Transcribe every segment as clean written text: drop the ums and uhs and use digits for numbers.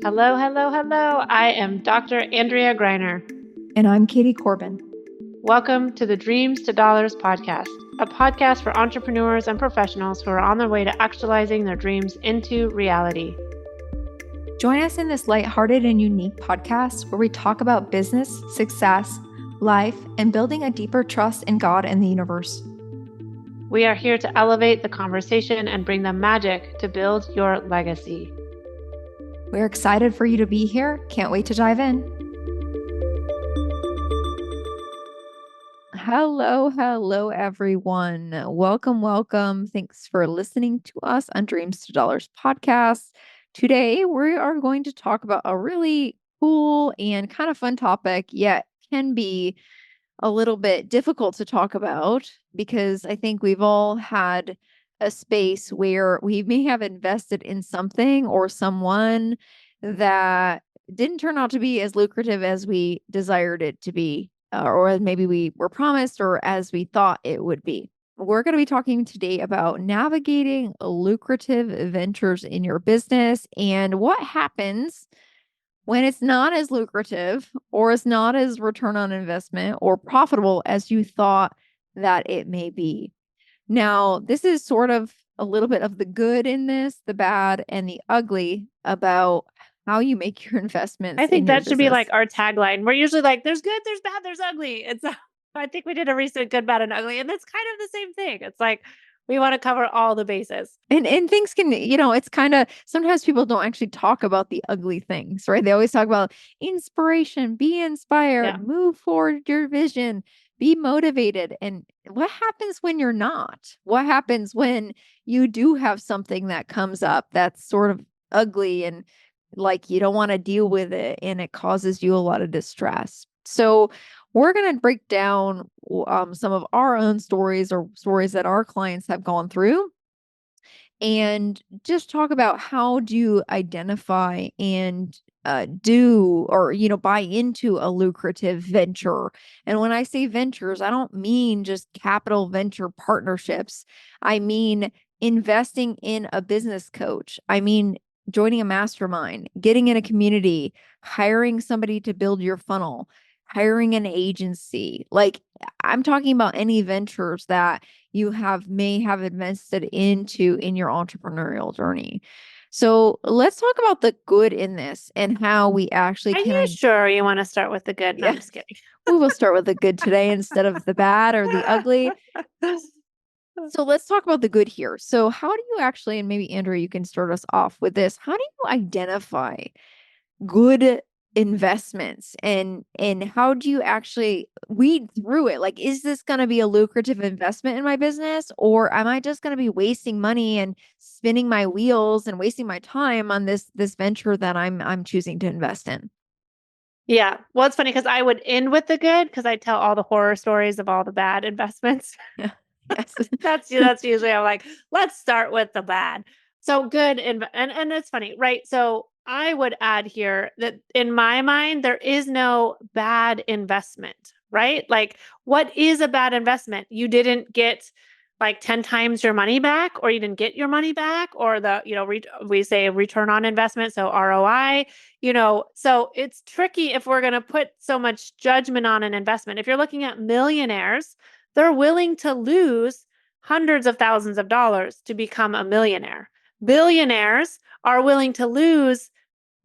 Hello, hello, hello. I am Dr. Andrea Greiner. And I'm Katie Corbin. Welcome to the Dreams to Dollars podcast, a podcast for entrepreneurs and professionals who are on their way to actualizing their dreams into reality. Join us in this lighthearted and unique podcast where we talk about business, success, life, and building a deeper trust in God and the universe. We are here to elevate the conversation and bring the magic to build your legacy. We're excited for you to be here. Can't wait to dive in. Hello, everyone. Welcome. Thanks for listening to us on Dreams to Dollars podcast. Today, we are going to talk about a really cool and kind of fun topic, yet can be a little bit difficult to talk about because I think we've all had a space where we may have invested in something or someone that didn't turn out to be as lucrative as we desired it to be, or as maybe we were promised or as we thought it would be. We're going to be talking today about navigating lucrative ventures in your business and what happens when it's not as lucrative or it's not as return on investment or profitable as you thought that it may be. Now, this is sort of a little bit of the good in this, the bad, and the ugly about how you make your investments. I think in your that should be like business. our tagline. We're usually like, there's good, there's bad, there's ugly. I think we did a recent good, bad, and ugly, and that's kind of the same thing. It's like we want to cover all the bases. And things can, it's kind of sometimes people don't actually talk about the ugly things, right? They always talk about inspiration, be inspired, Yeah. move forward your vision, be motivated. And what happens when you're not? What happens when you do have something that comes up that's sort of ugly and like you don't want to deal with it and it causes you a lot of distress? So we're going to break down some of our own stories or stories that our clients have gone through and just talk about how do you identify and do or buy into a lucrative venture. And when I say ventures, I don't mean just capital venture partnerships. I mean investing in a business coach. I mean joining a mastermind, getting in a community, hiring somebody to build your funnel, hiring an agency. Like I'm talking about any ventures that you may have invested into in your entrepreneurial journey. So let's talk about the good in this and how we actually Are you sure you want to start with the good? No, I'm Yeah. just kidding. We will start with the good today instead of the bad or the ugly. So let's talk about the good here. So how do you actually, and maybe Andrea, you can start us off with this. How do you identify good investments and how do you actually weed through it? Like, is this going to be a lucrative investment in my business, or am I just going to be wasting money and spinning my wheels and wasting my time on this venture that I'm choosing to invest in? Yeah. Well, it's funny because I would end with the good because I tell all the horror stories of all the bad investments. Yeah. Yes. That's usually I'm like, let's start with the bad. So good and it's funny, right? So I would add here that in my mind there is no bad investment, right? Like what is a bad investment? You didn't get like 10 times your money back or you didn't get your money back or we say return on investment, so ROI, so it's tricky if we're going to put so much judgment on an investment. If you're looking at millionaires, they're willing to lose hundreds of thousands of dollars to become a millionaire. Billionaires are willing to lose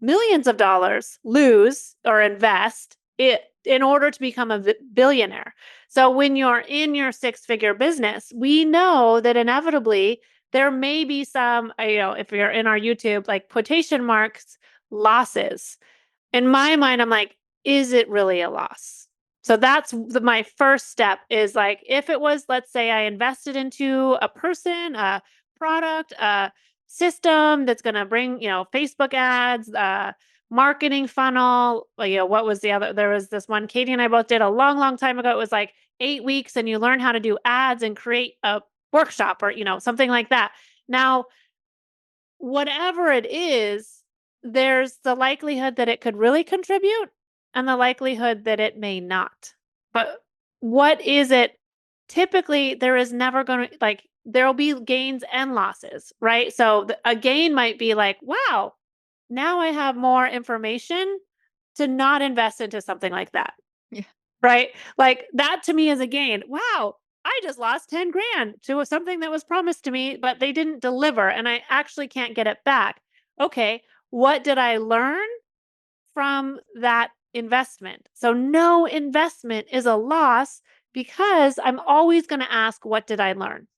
millions of dollars, lose or invest it in order to become a billionaire. So when you're in your six-figure business, we know that inevitably there may be some, if you're in our YouTube, like quotation marks, losses. In my mind, I'm like, is it really a loss? So that's my first step is like, if it was, let's say I invested into a person, a product, a system that's going to bring, Facebook ads, marketing funnel, what was the other, there was this one Katie and I both did a long, long time ago. It was like 8 weeks and you learn how to do ads and create a workshop or, something like that. Now, whatever it is, there's the likelihood that it could really contribute and the likelihood that it may not. But what is it? Typically, there is never going to, like, there'll be gains and losses, right? So a gain might be like, wow, now I have more information to not invest into something like that. Yeah. Right? Like that to me is a gain. Wow, I just lost 10 grand to something that was promised to me, but they didn't deliver and I actually can't get it back. Okay, what did I learn from that investment? So no investment is a loss because I'm always going to ask, what did I learn?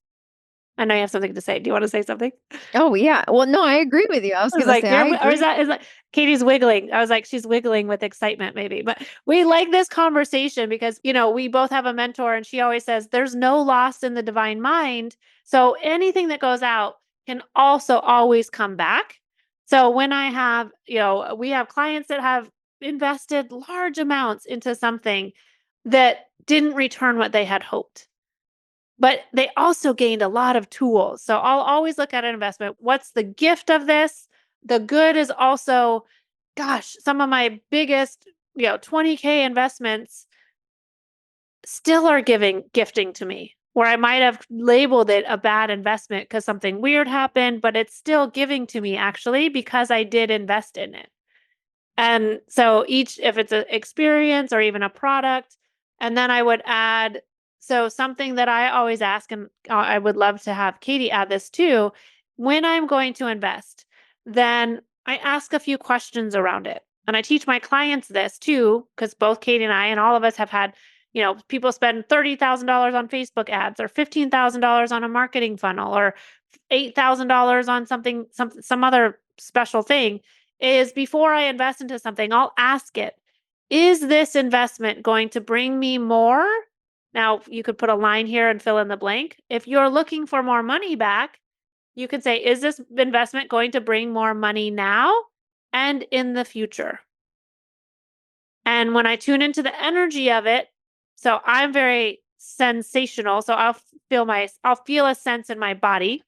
I know you have something to say. Do you want to say something? Oh, yeah. Well, no, I agree with you. I was I was gonna like, say you're, I or agree. is that Katie's wiggling? I was like, she's wiggling with excitement, maybe. But we like this conversation because, we both have a mentor and she always says there's no loss in the divine mind. So anything that goes out can also always come back. So when I have, we have clients that have invested large amounts into something that didn't return what they had hoped. But they also gained a lot of tools. So I'll always look at an investment. What's the gift of this? The good is also, gosh, some of my biggest, 20K investments still are gifting to me where I might have labeled it a bad investment because something weird happened, but it's still giving to me actually because I did invest in it. And so if it's an experience or even a product, and then I would add, so something that I always ask, and I would love to have Katie add this too, when I'm going to invest, then I ask a few questions around it. And I teach my clients this too, because both Katie and I and all of us have had, people spend $30,000 on Facebook ads or $15,000 on a marketing funnel or $8,000 on some other special thing is before I invest into something, I'll ask it, is this investment going to bring me more? Now, you could put a line here and fill in the blank. If you're looking for more money back, you could say, is this investment going to bring more money now and in the future? And when I tune into the energy of it, so I'm very sensational. So I'll feel a sense in my body.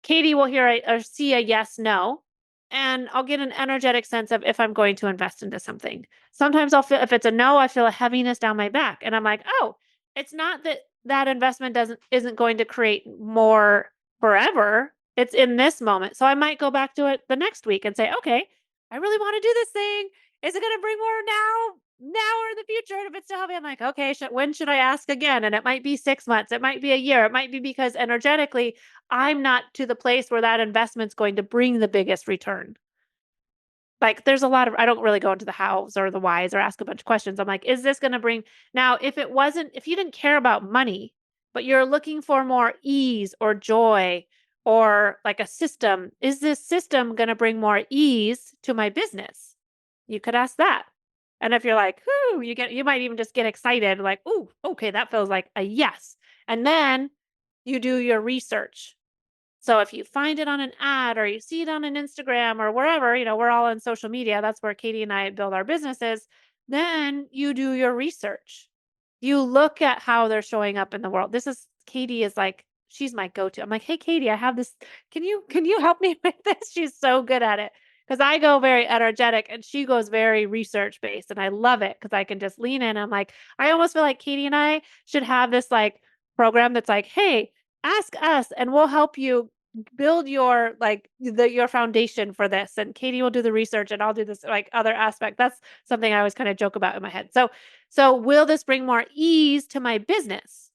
Katie will hear or see a yes, no, and I'll get an energetic sense of if I'm going to invest into something. Sometimes I'll feel if it's a no, I feel a heaviness down my back, and I'm like, oh, it's not that that investment isn't going to create more forever. It's in this moment, so I might go back to it the next week and say, okay, I really want to do this thing. Is it going to bring more now or in the future? And if it's still heavy, I'm like, okay, when should I ask again? And it might be 6 months, it might be a year, it might be because energetically I'm not to the place where that investment's going to bring the biggest return. Like there's a lot of I don't really go into the hows or the whys or ask a bunch of questions. I'm like, is this going to bring now if you didn't care about money, but you're looking for more ease or joy or like a system, is this system going to bring more ease to my business? You could ask that. And if you're like, whoo, you might even just get excited, like, ooh, okay, that feels like a yes. And then you do your research. So if you find it on an ad or you see it on an Instagram or wherever, we're all on social media. That's where Katie and I build our businesses. Then you do your research. You look at how they're showing up in the world. Katie is like, she's my go-to. I'm like, hey Katie, I have this. Can you help me with this? She's so good at it. Because I go very energetic and she goes very research based. And I love it because I can just lean in. I'm like, I almost feel like Katie and I should have this like program that's like, hey, ask us and we'll help you build your foundation for this, and Katie will do the research and I'll do this like other aspect. That's something I always kind of joke about in my head. So will this bring more ease to my business?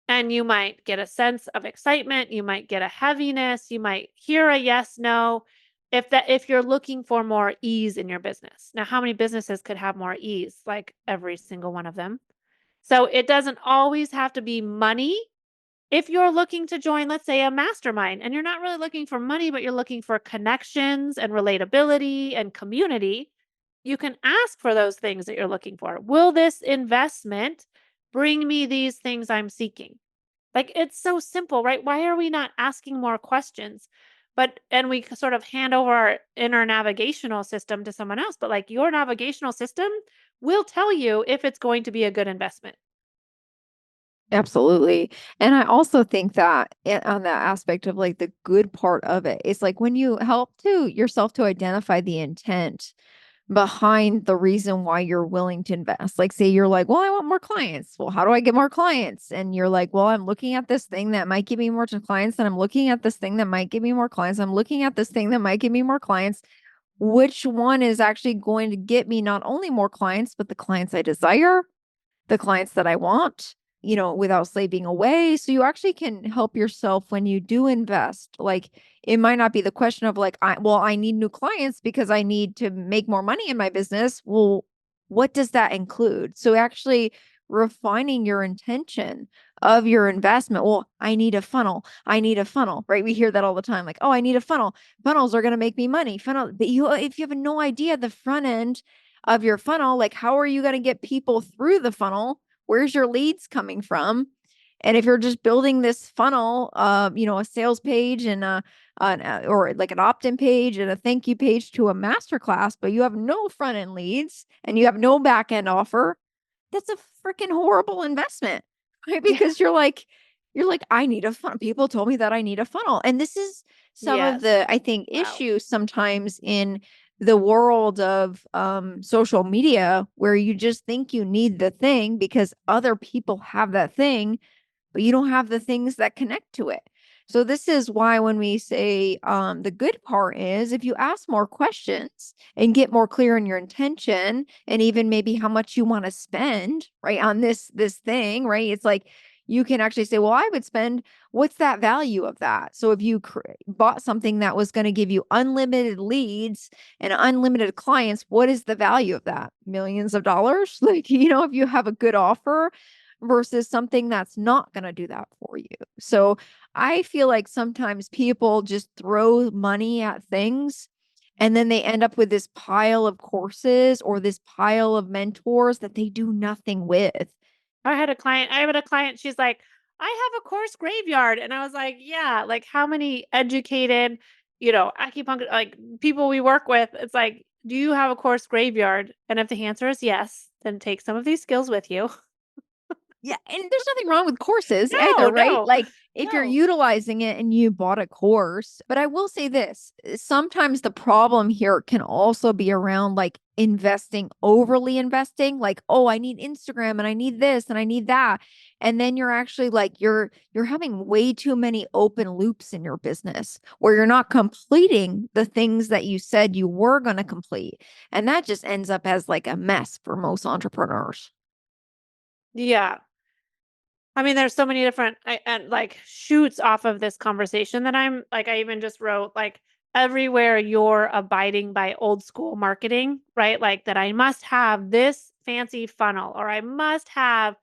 And you might get a sense of excitement, you might get a heaviness, you might hear a yes, no, if you're looking for more ease in your business. Now, how many businesses could have more ease? Like every single one of them. So it doesn't always have to be money. If you're looking to join, let's say, a mastermind, and you're not really looking for money, but you're looking for connections and relatability and community, you can ask for those things that you're looking for. Will this investment bring me these things I'm seeking? Like it's so simple, right? Why are we not asking more questions? And we sort of hand over our inner navigational system to someone else, but like your navigational system will tell you if it's going to be a good investment. Absolutely. And I also think that on that aspect of like the good part of it, it's like when you help to yourself to identify the intent behind the reason why you're willing to invest. Like, say you're like, well, I want more clients. Well, how do I get more clients? And you're like, well, I'm looking at this thing that might give me more clients. And I'm looking at this thing that might give me more clients. I'm looking at this thing that might give me more clients. Which one is actually going to get me not only more clients, but the clients I desire, the clients that I want, without slaving away. So you actually can help yourself when you do invest. Like, it might not be the question of like, I need new clients because I need to make more money in my business. Well, what does that include? So actually refining your intention of your investment. Well, I need a funnel. I need a funnel, right? We hear that all the time. Like, oh, I need a funnel. Funnels are going to make me money. Funnel, but if you have no idea the front end of your funnel, like how are you going to get people through the funnel? Where's your leads coming from? And if you're just building this funnel, a sales page and or like an opt-in page and a thank you page to a masterclass, but you have no front end leads and you have no back end offer, that's a freaking horrible investment, right? Yeah. Because you're like, I need a funnel. People told me that I need a funnel. And this is some of Yes. the, I think, Wow. issues sometimes in the world of social media where you just think you need the thing because other people have that thing, but you don't have the things that connect to it. So this is why when we say the good part is if you ask more questions and get more clear in your intention and even maybe how much you want to spend, right, on this thing, right? It's like you can actually say, well, I would spend, what's that value of that? So if you bought something that was going to give you unlimited leads and unlimited clients, what is the value of that? Millions of dollars? Like, if you have a good offer versus something that's not going to do that for you. So I feel like sometimes people just throw money at things and then they end up with this pile of courses or this pile of mentors that they do nothing with. I had a client, she's like, "I have a course graveyard." And I was like, "Yeah, like how many educated, acupuncture like people we work with, it's like, do you have a course graveyard? And if the answer is yes, then take some of these skills with you." Yeah, and there's nothing wrong with courses either, No, right? no, Like if you're no. utilizing it and you bought a course. But I will say this, sometimes the problem here can also be around like investing, overly investing, like, oh, I need Instagram and I need this and I need that. And then you're actually like you're having way too many open loops in your business where you're not completing the things that you said you were going to complete. And that just ends up as like a mess for most entrepreneurs. Yeah. I mean, there's so many different and like shoots off of this conversation that I'm like, I even just wrote like everywhere you're abiding by old school marketing, right? Like that I must have this fancy funnel or I must have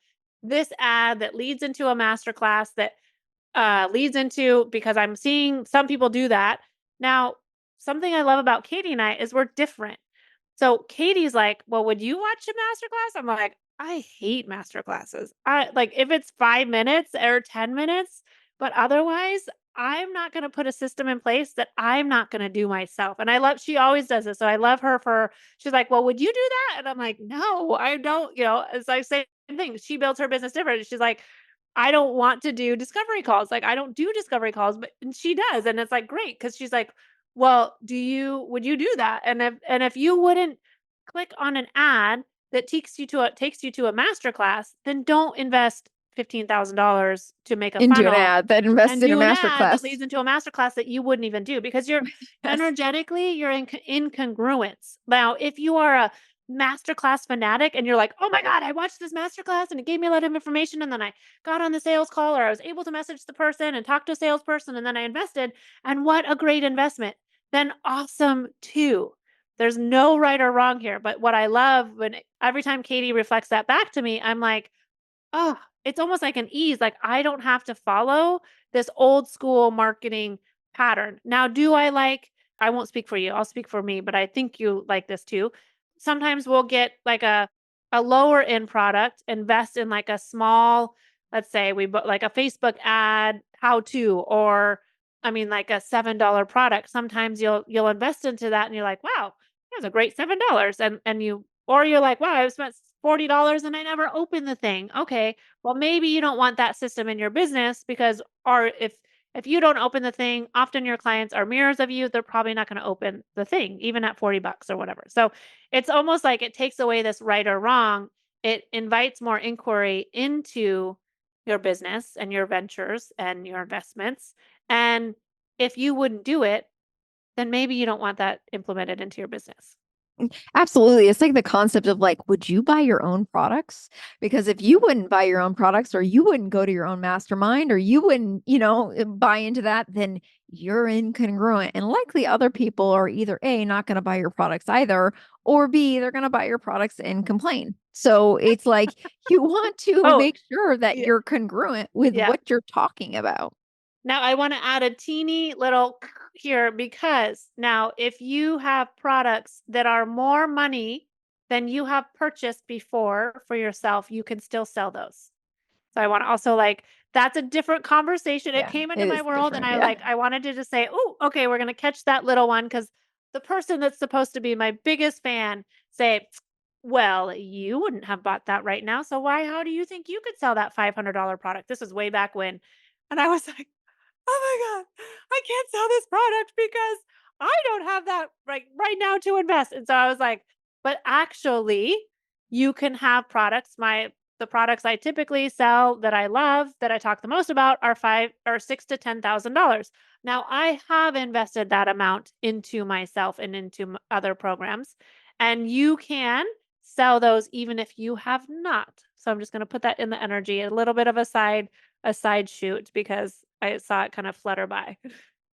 this ad that leads into a masterclass that leads into because I'm seeing some people do that. Now, something I love about Katie and I is we're different. So Katie's like, "Well, would you watch a masterclass?" I'm like, "I hate masterclasses. I like if it's 5 minutes or 10 minutes, but otherwise, I'm not going to put a system in place that I'm not going to do myself." And I love she always does this. So I love her for she's like, "Well, would you do that?" And I'm like, "No, I don't, it's like same thing. She builds her business different. She's like, I don't want to do discovery calls. Like I don't do discovery calls, but and she does. And it's like great because she's like, well, would you do that? And if you wouldn't click on an ad that takes you to a master class, then don't invest $15,000 to make a Into an funnel ad that and invests in a do an ad that masterclass. leads into a master class that you wouldn't even do because you're Yes. energetically you're in incongruence. Now, if you are a masterclass fanatic and you're like, "Oh my god, I watched this masterclass and it gave me a lot of information and then I got on the sales call or I was able to message the person and talk to a salesperson and then I invested and what a great investment." Then awesome too. There's no right or wrong here, but what I love when every time Katie reflects that back to me, I'm like, oh, it's almost like an ease, like, I don't have to follow this old school marketing pattern. Now, do I like I won't speak for you, I'll speak for me, but I think you like this too. Sometimes we'll get, like, a lower end product, invest in, like, a small let's say we book like a Facebook ad, how to, or, I mean, like, a $7 product. Sometimes you'll invest into that and you're like, "Wow, that was a great $7." And you or you're like, "Wow, I've spent $40 and I never opened the thing." Okay, well, maybe you don't want that system in your business because or If you don't open the thing, often your clients are mirrors of you. They're probably not going to open the thing, even at $40 or whatever. So it's almost like it takes away this right or wrong. It invites more inquiry into your business and your ventures and your investments. And if you wouldn't do it, then maybe you don't want that implemented into your business. Absolutely. It's like the concept of like, would you buy your own products? Because if you wouldn't buy your own products or you wouldn't go to your own mastermind or you wouldn't, buy into that, then you're incongruent. And likely other people are either A, not going to buy your products either, or B, they're going to buy your products and complain. So it's like you want to Oh, make sure that yeah. you're congruent with Yeah. what you're talking about. Now I want to add a teeny little here because now if you have products that are more money than you have purchased before for yourself, you can still sell those. So I want to also like that's a different conversation. It Yeah, came into it my is world and different. Yeah. I wanted to just say, "Oh, okay, we're going to catch that little one cuz the person that's supposed to be my biggest fan say, "Well, you wouldn't have bought that right now. So how do you think you could sell that $500 product?" This was way back when. And I was like, "Oh my god, I can't sell this product because I don't have that right now to invest." And so I was like, "But actually, you can have products. The products I typically sell that I love, that I talk the most about are 5 or 6 to $10,000. Now, I have invested that amount into myself and into other programs, and you can sell those even if you have not. So I'm just going to put that in the energy, a little bit of a side shoot because I saw it kind of flutter by.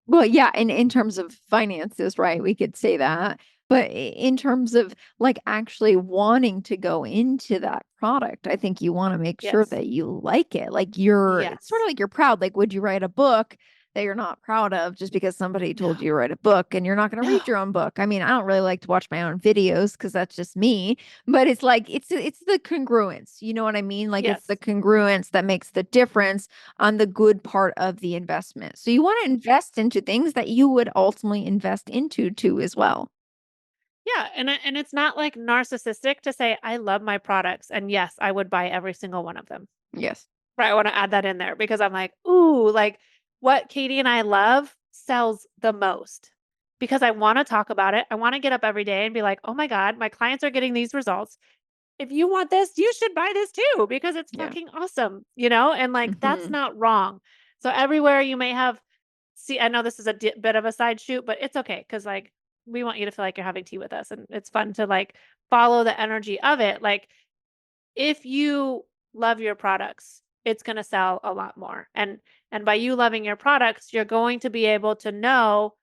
Well, yeah, and in terms of finances, right? We could say that. But in terms of like actually wanting to go into that product, I think you want to make sure Yes. that you like it. Like it's sort Yes. of like you're proud. Like, would you write a book that you're not proud of just because somebody No. told you to write a book and you're not going to No. read your own book? I mean, I don't really like to watch my own videos because that's just me. But it's like it's the congruence. You know what I mean? Like it's the Yes. congruence that makes the difference on the good part of the investment. So you want to invest into things that you would ultimately invest into too as well. Yeah, and it's not like narcissistic to say I love my products and yes, I would buy every single one of them. Yes. Right, I want to add that in there because I'm like, "Ooh, like what Katie and I love sells the most." Because I want to talk about it. I want to get up every day and be like, "Oh my god, my clients are getting these results. If you want this, you should buy this too because it's Yeah. fucking awesome." And like that's Hmm. not wrong. So everywhere you may have see I know this is a bit of a side shoot, but it's okay cuz like we want you to feel like you're having tea with us and it's fun to like follow the energy of it. Like if you love your products, it's going to sell a lot more. And by you loving your products, you're going to be able to know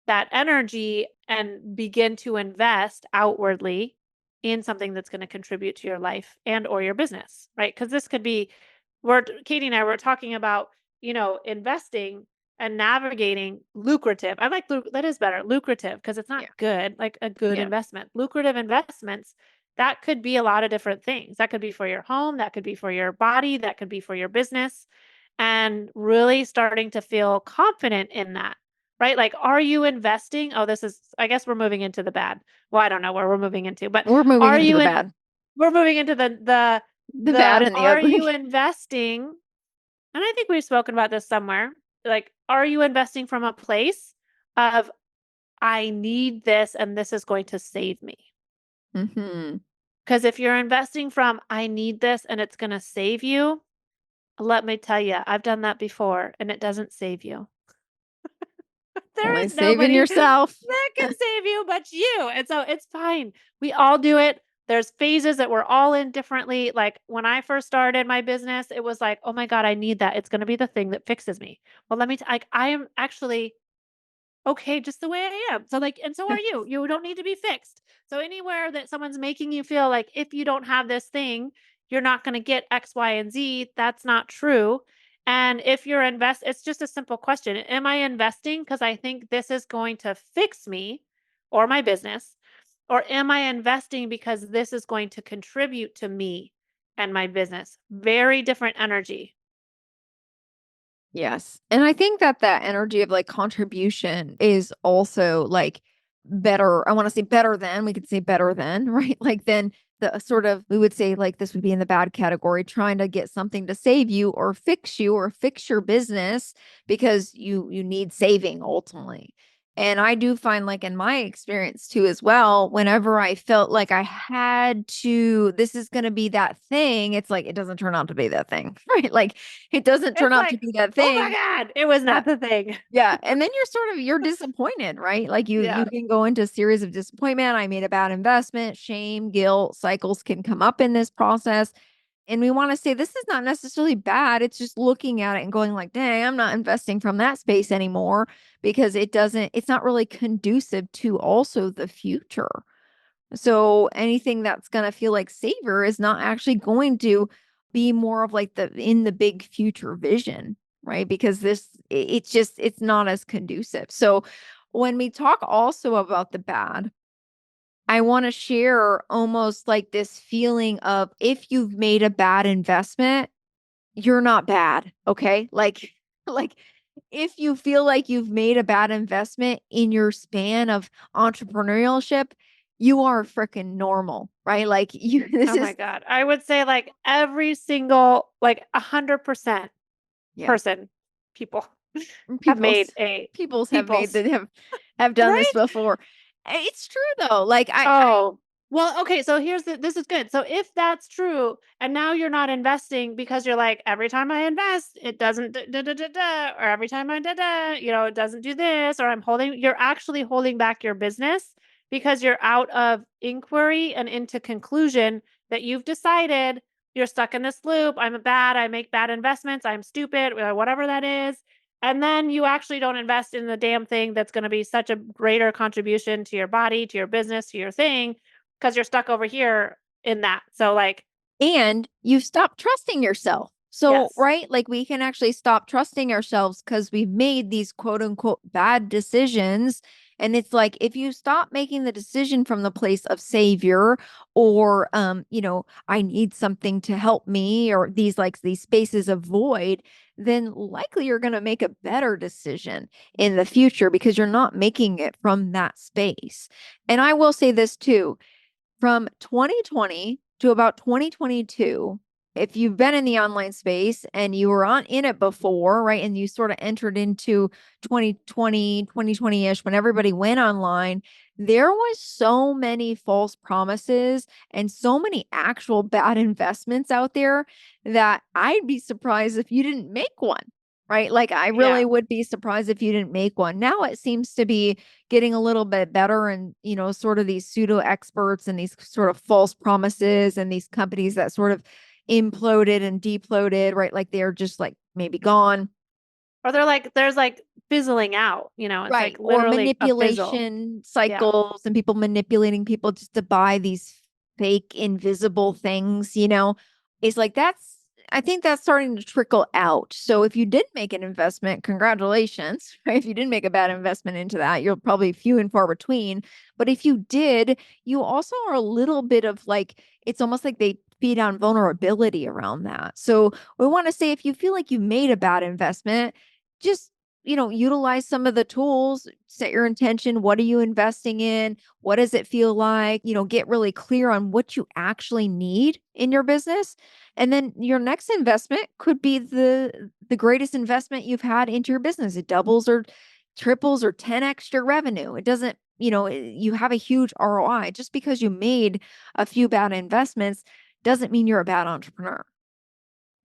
that energy and begin to invest outwardly in something that's going to contribute to your life and or your business, right? Because this could be we're Katie and I were talking about, investing and navigating lucrative. I like that is better, lucrative because it's not Yeah. good, like a good Yeah. investment. Lucrative investments that could be a lot of different things. That could be for your home, that could be for your body, that could be for your business and really starting to feel confident in that. Right? Like, are you investing? Oh, I guess we're moving into the bad. Well, I don't know where we're moving into, but We're moving are into you the in, bad, we're moving into the bad and the are you ugly. investing? And I think we've spoken about this somewhere. Like, are you investing from a place of, I need this and this is going to save me? Hmm. Because if you're investing from, I need this and it's going to save you, let me tell you, I've done that before and it doesn't save you. There Only is saving nobody yourself. that can save you but you. And so it's fine. We all do it. There's phases that we're all in differently. Like when I first started my business, it was like, oh my God, I need that. It's going to be the thing that fixes me. Well, like, I am actually okay just the way I am. So, like, and so are you. You don't need to be fixed. So, anywhere that someone's making you feel like if you don't have this thing, you're not going to get X, Y, and Z, that's not true. And if you're it's just a simple question. Am I investing because I think this is going to fix me or my business? Or am I investing because this is going to contribute to me and my business? Very different energy. Yes. And I think that that energy of like contribution is also like better. I want to say better than, we could say better than, right? Like then the sort of, we would say like this would be in the bad category, trying to get something to save you or fix your business because you need saving ultimately. And I do find, like in my experience too as well, whenever I felt like I had to, this is going to be that thing, it's like it doesn't turn out to be that thing, right? Like it doesn't turn It's out to like, be that oh my thing. God, it was Yeah. not the thing. Yeah, and then you're disappointed, right? Like you Yeah. can go into a series of disappointment. I made a bad investment, shame, guilt, cycles can come up in this process. And we want to say this is not necessarily bad. It's just looking at it and going like, dang, I'm not investing from that space anymore because it's not really conducive to also the future. So anything that's going to feel like savior is not actually going to be more of like the big future vision, right? Because it's not as conducive. So when we talk also about the bad, I want to share almost like this feeling of, if you've made a bad investment, you're not bad, okay? Like like if you feel like you've made a bad investment in your span of entrepreneurship, you are freaking normal, right? Like you this Oh my is God. I would say like every single, like 100% yeah, person, people have people's made a people's have made people's, that have done this right? before. It's true though. Like I Oh, well, okay. So this is good. So if that's true, and now you're not investing because you're like, every time I invest, it doesn't da, da, da, da, or every time I da, da, it doesn't do this, or you're actually holding back your business because you're out of inquiry and into conclusion that you've decided you're stuck in this loop. I make bad investments. I'm stupid, or whatever that is. And then you actually don't invest in the damn thing that's going to be such a greater contribution to your body, to your business, to your thing, because you're stuck over here in that. So, like, and you stop trusting yourself. So, yes. right? Like we can actually stop trusting ourselves because we've made these quote unquote bad decisions. And it's like, if you stop making the decision from the place of savior or, I need something to help me, or these spaces of void, then likely you're going to make a better decision in the future because you're not making it from that space. And I will say this too, from 2020 to about 2022, if you've been in the online space and you were on in it before, right? And you sort of entered into 2020, 2020-ish when everybody went online, there was so many false promises and so many actual bad investments out there that I'd be surprised if you didn't make one. Right. Like I Yeah. really would be surprised if you didn't make one. Now it seems to be getting a little bit better, and sort of these pseudo experts and these sort of false promises and these companies that sort of imploded and deploded, right? Like they're just like maybe gone. Or there's like fizzling out, it's Right. like Or literally a fizzle. manipulation Yeah. cycles and people manipulating people just to buy these fake invisible things. It's like I think that's starting to trickle out. So if you did make an investment, congratulations. Right? If you didn't make a bad investment into that, you're probably few and far between. But if you did, you also are a little bit of like, it's almost like they feed on vulnerability around that. So we want to say, if you feel like you made a bad investment, just utilize some of the tools, set your intention. What are you investing in? What does it feel like? Get really clear on what you actually need in your business. And then your next investment could be the greatest investment you've had into your business. It doubles or triples or 10 extra revenue. It doesn't, you have a huge ROI. Just because you made a few bad investments doesn't mean you're a bad entrepreneur.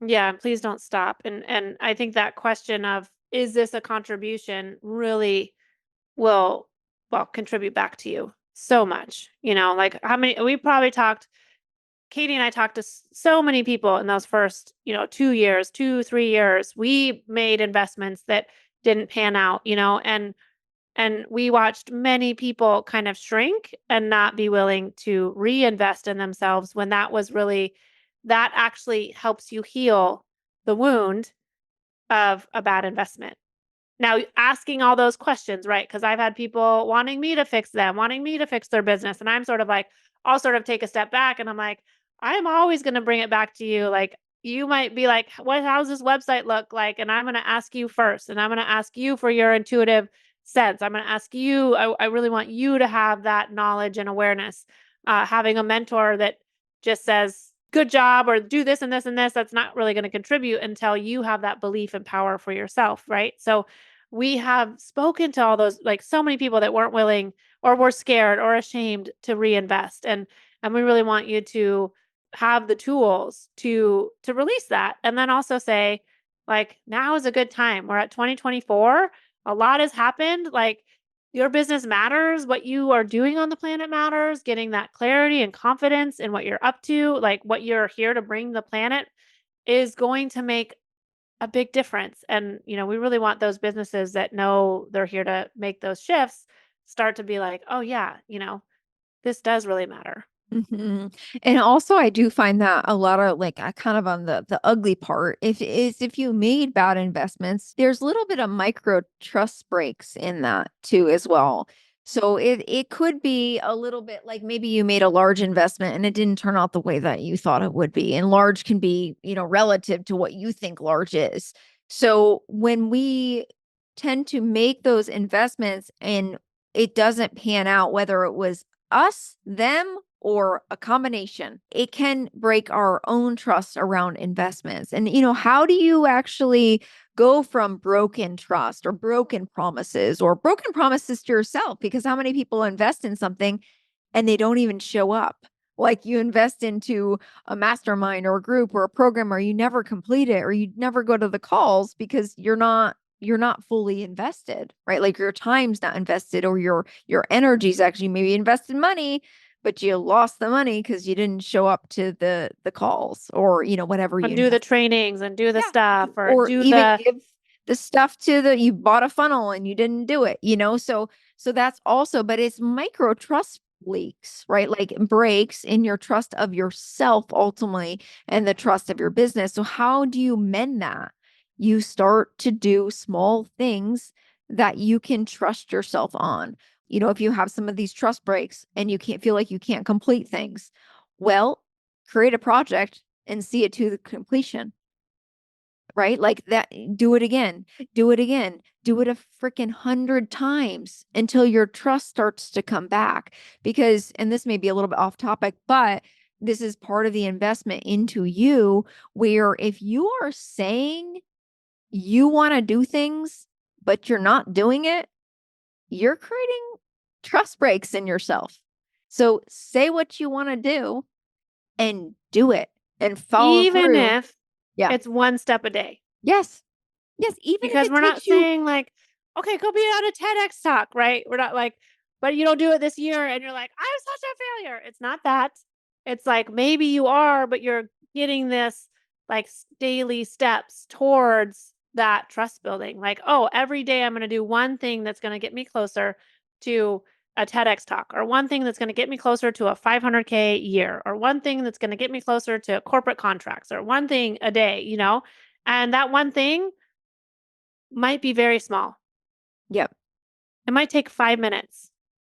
Yeah. Please don't stop. And I think that question of, is this a contribution, really will, well, contribute back to you so much. Like, how many we probably talked, Katie and I talked to so many people in those first, 2 years, 2, 3 years. We made investments that didn't pan out, and we watched many people kind of shrink and not be willing to reinvest in themselves when that actually helps you heal the wound of a bad investment. Now, asking all those questions, right? Because I've had people wanting me to fix them, wanting me to fix their business. And I'm sort of like, I'll sort of take a step back and I'm like, I'm always going to bring it back to you. Like, you might be like, how's this website look like? And I'm going to ask you first. And I'm going to ask you for your intuitive sense. I'm going to ask you, I really want you to have that knowledge and awareness. Having a mentor that just says, good job, or do this and this and this, that's not really going to contribute until you have that belief and power for yourself, right? So we have spoken to all those, like so many people that weren't willing or were scared or ashamed to reinvest. And we really want you to have the tools to release that. And then also say, like, now is a good time. We're at 2024. A lot has happened. Like, your business matters. What you are doing on the planet matters. Getting that clarity and confidence in what you're up to, like what you're here to bring the planet, is going to make a big difference. And, we really want those businesses that know they're here to make those shifts start to be like, oh, yeah, this does really matter. Mhm. And also I do find that a lot of like I kind of on the ugly part if you made bad investments, there's a little bit of micro trust breaks in that too as well. So it could be a little bit like maybe you made a large investment and it didn't turn out the way that you thought it would be. And large can be, relative to what you think large is. So when we tend to make those investments and it doesn't pan out, whether it was us, them, or a combination, it can break our own trust around investments. And, how do you actually go from broken trust or broken promises to yourself? Because how many people invest in something and they don't even show up? Like you invest into a mastermind or a group or a program, or you never complete it, or you never go to the calls because you're not fully invested, right? Like your time's not invested, or your energy's actually maybe invested money, but you lost the money because you didn't show up to the calls, or whatever you And do the invest. trainings and do the Yeah. stuff, or Or do even the give the stuff to you bought a funnel and you didn't do it. So that's also, but it's micro trust leaks, right? Like breaks in your trust of yourself ultimately, and the trust of your business. So how do you mend that? You start to do small things that you can trust yourself on. If you have some of these trust breaks and you can't feel like you can't complete things, well, create a project and see it to the completion, right? Like that, do it again, do it again, do it a freaking 100 times until your trust starts to come back. Because, and this may be a little bit off topic, but this is part of the investment into you, where if you are saying you want to do things, but you're not doing it, you're creating trust breaks in yourself. So say what you want to do and do it and follow even through. if Yeah. it's one step a day. Yes. Yes. Even if Because it we're not takes you. saying like, okay, go be on a TEDx talk, right? We're not like, but you don't do it this year and you're like, I'm such a failure. It's not that. It's like maybe you are, but you're getting this like daily steps towards that trust building. Like, oh, every day I'm going to do one thing that's going to get me closer to a TEDx talk, or one thing that's going to get me closer to a 500K year, or one thing that's going to get me closer to corporate contracts, or one thing a day. And that one thing might be very small. Yep. It might take 5 minutes.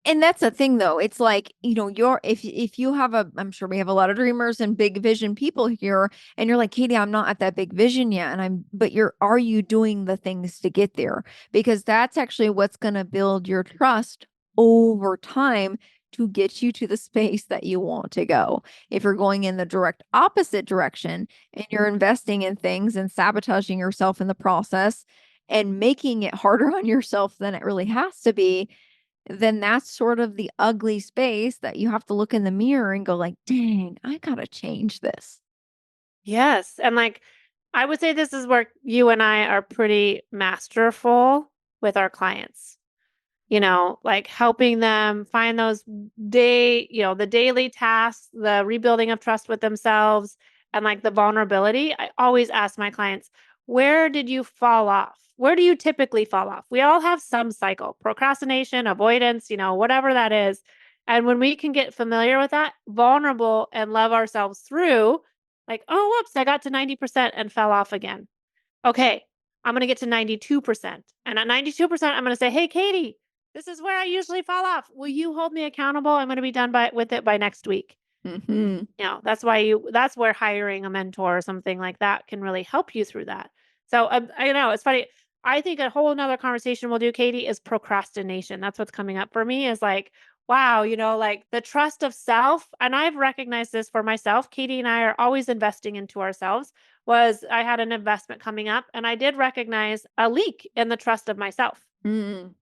And that's the thing though. It's like, you're if you have I'm sure we have a lot of dreamers and big vision people here, and you're like, Katie, I'm not at that big vision yet. But are you doing the things to get there? Because that's actually what's going to build your trust over time to get you to the space that you want to go. If you're going in the direct opposite direction and you're investing in things and sabotaging yourself in the process and making it harder on yourself than it really has to be, then that's sort of the ugly space that you have to look in the mirror and go like, dang, I gotta change this. Yes, and, like, I would say this is where you and I are pretty masterful with our clients. Like, helping them find those the daily tasks, the rebuilding of trust with themselves, and, like, the vulnerability. I always ask my clients, "Where did you fall off? Where do you typically fall off?" We all have some cycle, procrastination, avoidance, whatever that is. And when we can get familiar with that, vulnerable, and love ourselves through, like, "Oh, whoops, I got to 90% and fell off again. Okay, I'm gonna get to 92%. And at 92%, I'm gonna say, hey, Katie, this is where I usually fall off. Will you hold me accountable? I'm gonna be done with it by next week." Hmm. That's where hiring a mentor or something like that can really help you through that. So I know it's funny. I think a whole another conversation we'll do, Katie, is procrastination. That's what's coming up for me, is like, wow, like the trust of self. And I've recognized this for myself. Katie and I are always investing into ourselves. Was I had an investment coming up and I did recognize a leak in the trust of myself. Mm.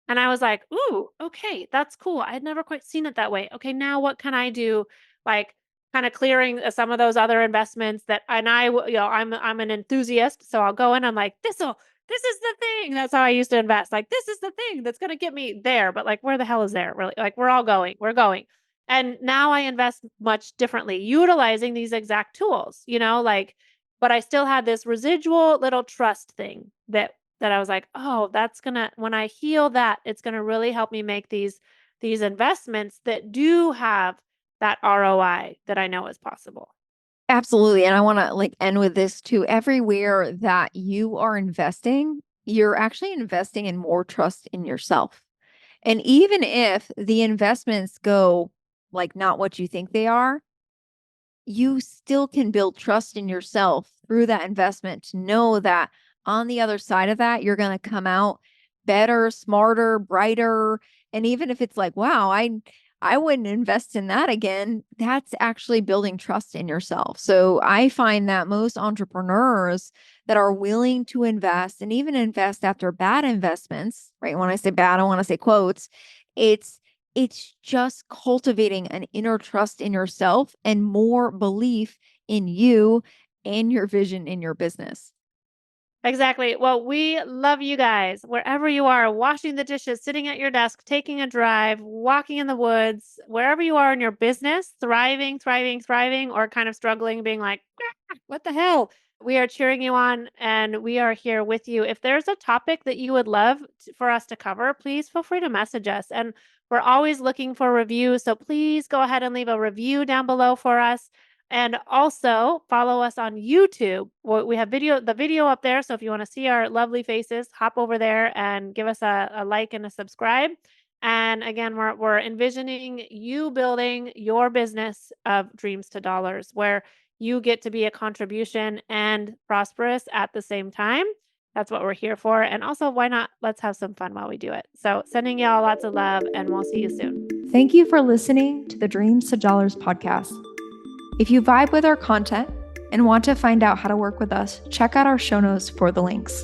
And I was like, "Ooh, okay, that's cool. I had never quite seen it that way. Okay, now what can I do?" Like kind of clearing some of those other investments that and I'm an enthusiast, so I'll go in, I'm like, this is the thing. That's how I used to invest. Like, this is the thing that's going to get me there, but like where the hell is there really? Like we're all going. We're going. And now I invest much differently, utilizing these exact tools, like but I still had this residual little trust thing that I was like, "Oh, that's gonna when I heal that, it's gonna really help me make these investments that do have that ROI that I know is possible." Absolutely. And I want to like end with this too. Everywhere that you are investing, you're actually investing in more trust in yourself. And even if the investments go like not what you think they are, you still can build trust in yourself through that investment to know that on the other side of that, you're going to come out better, smarter, brighter. And even if it's like, wow, I wouldn't invest in that again, that's actually building trust in yourself. So I find that most entrepreneurs that are willing to invest and even invest after bad investments, right? When I say bad, I want to say quotes, it's it's just cultivating an inner trust in yourself and more belief in you and your vision in your business. Exactly. Well, we love you guys wherever you are, washing the dishes, sitting at your desk, taking a drive, walking in the woods, wherever you are in your business, thriving, thriving, thriving, or kind of struggling, being like, "Ah, what the hell?" We are cheering you on and we are here with you. If there's a topic that you would love for us to cover, please feel free to message us. And we're always looking for reviews. So please go ahead and leave a review down below for us. And also follow us on YouTube. We have the video up there. So if you want to see our lovely faces, hop over there and give us a like and a subscribe. And again, we're envisioning you building your business of dreams to dollars where you get to be a contribution and prosperous at the same time. That's what we're here for. And also, why not? Let's have some fun while we do it. So, sending y'all lots of love, and we'll see you soon. Thank you for listening to the Dreams to Dollars podcast. If you vibe with our content and want to find out how to work with us, check out our show notes for the links.